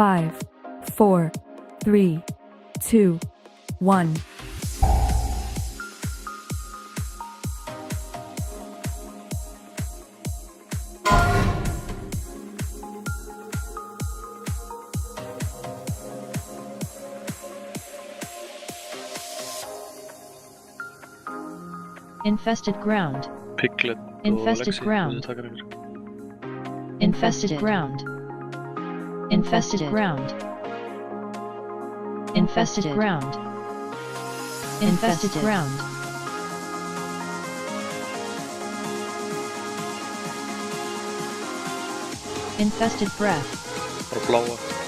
5, 4, 3, 2, 1. Infested ground. Piglet Infested Lexi, ground. taka yfir. Infested ground. Infested ground. Infested ground. Infested ground. Infested breath. Bara bláa.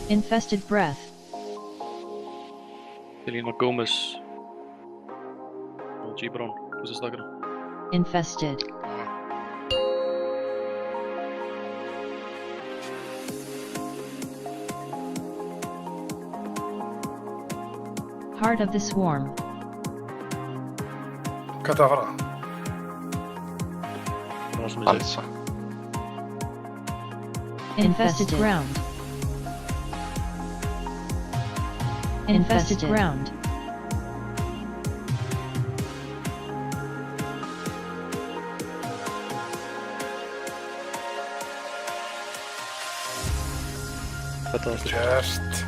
Infested breath. Selena Gomez og G Brown, questa staccano. Infested. Heart of the swarm. Hvað það að fara? Það sem ég segi. Balsa. Infested ground. Infested ground. Þetta var styrk. Gert.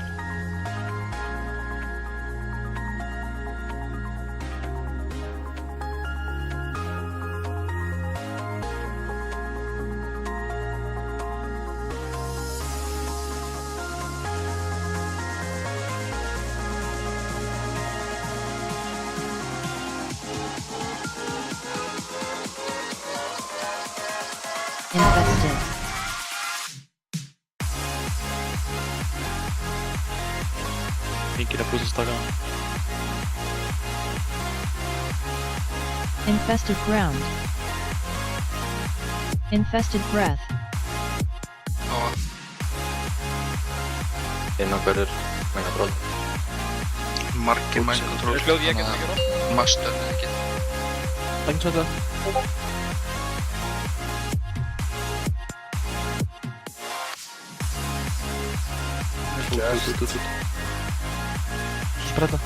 Infested. Enginn að questa staccano. Infested ground. Infested breath. Innanverður, mæna bróð. Margir mind control. Hljóð ég get ekki rátt. Master eða ekki. Thanks for that. Gert. Spreadda.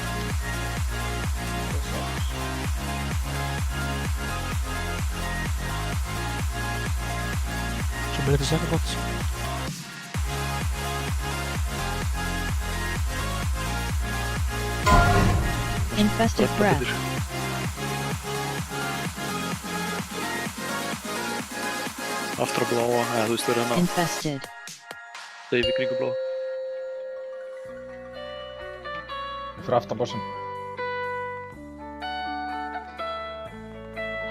Som blir lite säkert gott. Infested breath. Aftur á bláa, eða þú veist við erum hérna Infested. Dave í kringum bláa. Fyrir aftan bossinn.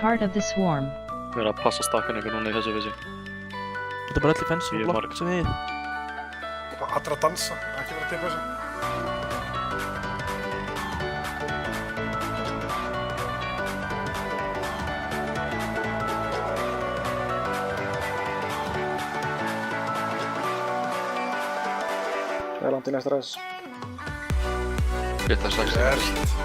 Heart of the swarm. Við erum að passa stakkanu ykkur núna í þessu vissi. Þetta er bara öll í fensu Ég og er blokk marg. sem við. Allra að dansa, ekki vera til þessu. Það er langt í næsta ræðis. Geta 6. Gert.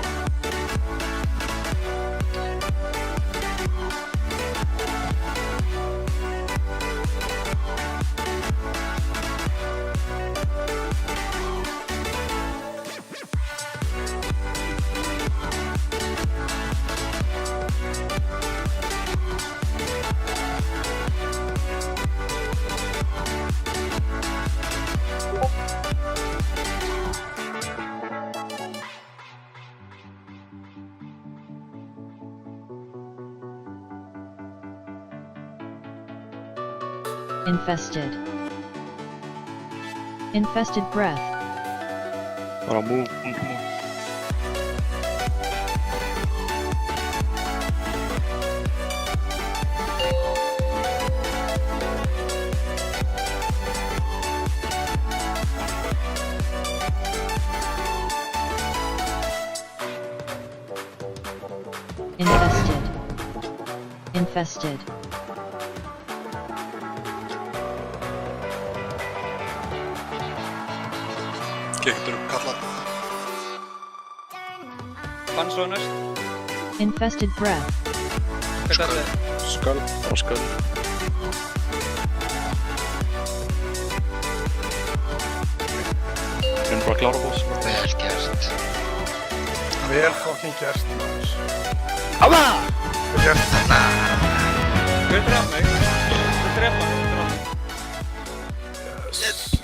Infested. Infested breath. Bara move. Infested. Infested. Getur kallað. Bannsó næst. Infested breath. Hvað er það? Skull. Bara sköld. Við erum bara að klára boss. Vel gert. Vel fucking gert, maður. Alla! Vel gert. Hver draf mig? Hver drepa mig? Yes.